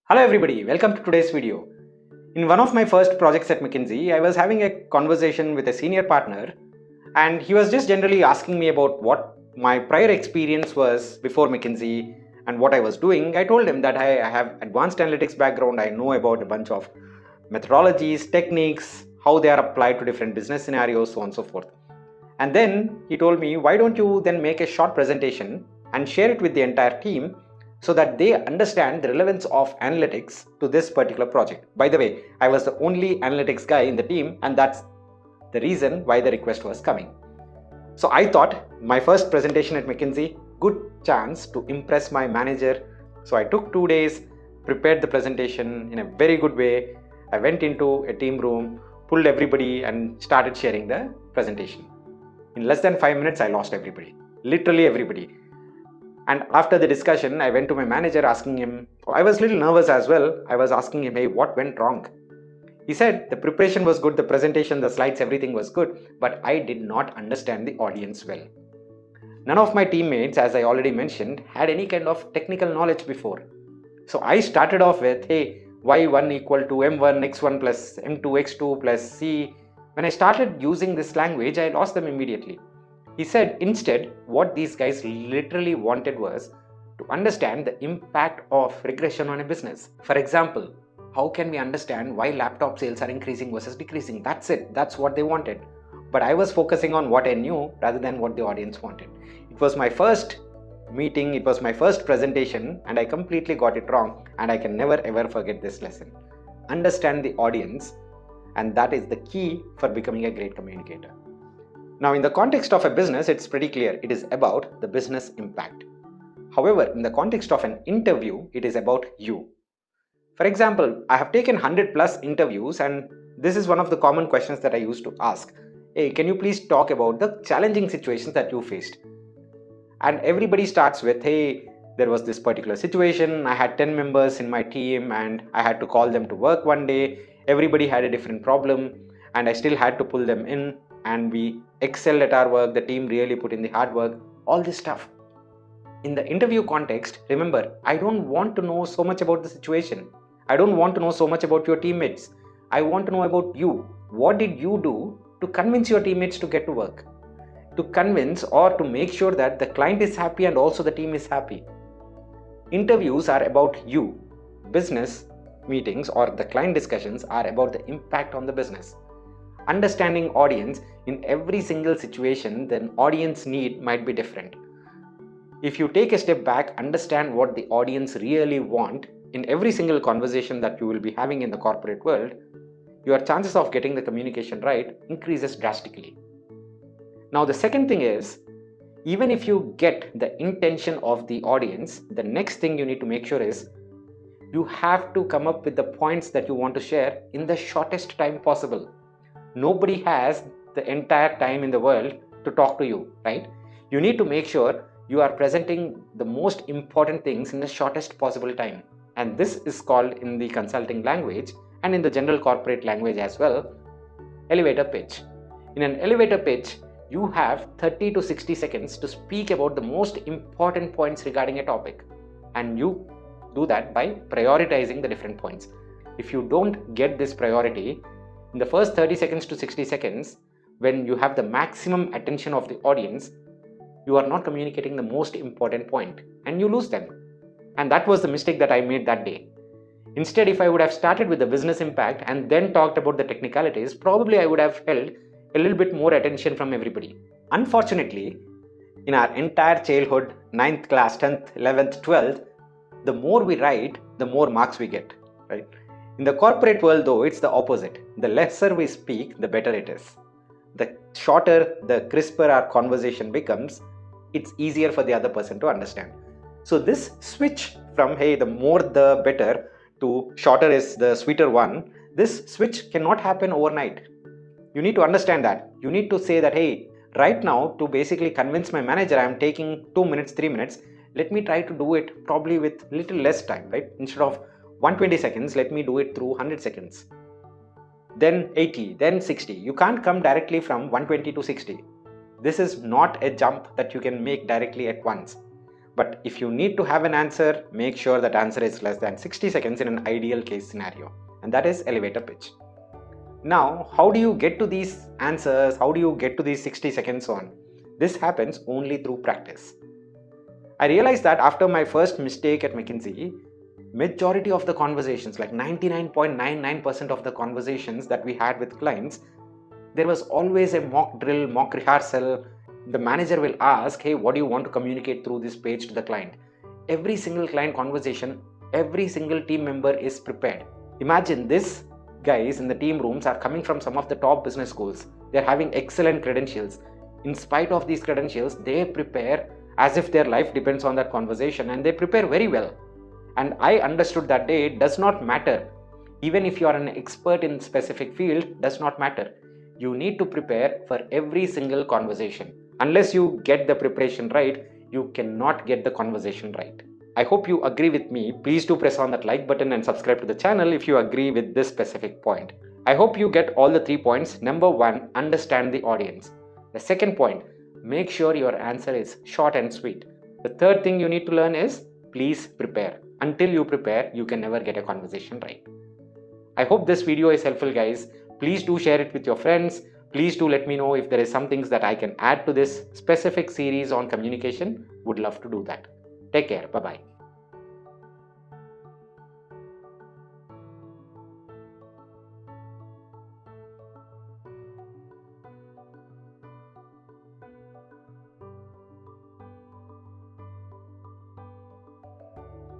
Hello everybody, welcome to today's video. In one of my first projects at McKinsey, I was having a conversation with a senior partner and he was just generally asking me about what my prior experience was before McKinsey and what I was doing. I told him that I have advanced analytics background, I know about a bunch of methodologies, techniques, how they are applied to different business scenarios, so on and so forth. And then he told me, why don't you then make a short presentation and share it with the entire team so that they understand the relevance of analytics to this particular project. By the way, I was the only analytics guy in the team, and that's the reason why the request was coming. So I thought my first presentation at McKinsey, good chance to impress my manager. So I took 2 days, prepared the presentation in a very good way. I went into a team room, pulled everybody and started sharing the presentation. In less than 5 minutes, I lost everybody, literally everybody. And after the discussion, I went to my manager asking him, I was a little nervous as well. I was asking him, hey, what went wrong? He said the preparation was good, the presentation, the slides, everything was good, but I did not understand the audience well. None of my teammates, as I already mentioned, had any kind of technical knowledge before. So I started off with, hey, y1 equal to m1 x1 plus m2 x2 plus c. When I started using this language, I lost them immediately. He said instead, what these guys literally wanted was to understand the impact of regression on a business. For example, how can we understand why laptop sales are increasing versus decreasing? That's it. That's what they wanted. But I was focusing on what I knew rather than what the audience wanted. It was my first meeting, it was my first presentation, and I completely got it wrong, and I can never ever forget this lesson. Understand the audience, and that is the key for becoming a great communicator. Now, in the context of a business, it's pretty clear. It is about the business impact. However, in the context of an interview, it is about you. For example, I have taken 100 plus interviews, and this is one of the common questions that I used to ask. Hey, can you please talk about the challenging situations that you faced? And everybody starts with, hey, there was this particular situation. I had 10 members in my team and I had to call them to work one day. Everybody had a different problem and I still had to pull them in, and we excelled at our work. The team really put in the hard work, all this stuff. In the interview context, remember, I don't want to know so much about the situation. I don't want to know so much about your teammates. I want to know about you. What did you do to convince your teammates to get to work? To convince or to make sure that the client is happy and also the team is happy. Interviews are about you. Business meetings or the client discussions are about the impact on the business. Understanding audience, in every single situation, the audience need might be different. If you take a step back, understand what the audience really want in every single conversation that you will be having in the corporate world, your chances of getting the communication right increases drastically. Now, the second thing is, even if you get the intention of the audience, the next thing you need to make sure is you have to come up with the points that you want to share in the shortest time possible. Nobody has the entire time in the world to talk to you, right? You need to make sure you are presenting the most important things in the shortest possible time. And this is called, in the consulting language and in the general corporate language as well, elevator pitch. In an elevator pitch, you have 30 to 60 seconds to speak about the most important points regarding a topic. And you do that by prioritizing the different points. If you don't get this priority, in the first 30 seconds to 60 seconds, when you have the maximum attention of the audience, you are not communicating the most important point and you lose them. And that was the mistake that I made that day. Instead, if I would have started with the business impact and then talked about the technicalities, probably I would have held a little bit more attention from everybody. Unfortunately, in our entire childhood, 9th class, 10th, 11th, 12th, the more we write, the more marks we get, right? In the corporate world though, it's the opposite. The lesser we speak, the better it is. The shorter, the crisper our conversation becomes, it's easier for the other person to understand. So this switch from, hey, the more the better, to shorter is the sweeter one, this switch cannot happen overnight. You need to understand that. You need to say that, hey, right now, to basically convince my manager, I'm taking 2 minutes, 3 minutes. Let me try to do it probably with little less time, right? Instead of 120 seconds, let me do it through 100 seconds. Then 80, then 60. You can't come directly from 120 to 60. This is not a jump that you can make directly at once. But if you need to have an answer, make sure that answer is less than 60 seconds in an ideal case scenario. And that is elevator pitch. Now, how do you get to these answers? How do you get to these 60 seconds on? This happens only through practice. I realized that after my first mistake at McKinsey, majority of the conversations, like 99.99% of the conversations that we had with clients, there was always a mock drill, mock rehearsal. The manager will ask, hey, what do you want to communicate through this page to the client? Every single client conversation, every single team member is prepared. Imagine this guys in the team rooms are coming from some of the top business schools. They're having excellent credentials. In spite of these credentials, they prepare as if their life depends on that conversation, and they prepare very well. And I understood that day it does not matter. Even if you are an expert in specific field, does not matter. You need to prepare for every single conversation. Unless you get the preparation right, you cannot get the conversation right. I hope you agree with me. Please do press on that like button and subscribe to the channel if you agree with this specific point. I hope you get all the 3 points. Number 1, understand the audience. The second point, make sure your answer is short and sweet. The third thing you need to learn is please prepare. Until you prepare, you can never get a conversation right. I hope this video is helpful, guys. Please do share it with your friends. Please do let me know if there is some things that I can add to this specific series on communication. Would love to do that. Take care. Bye-bye.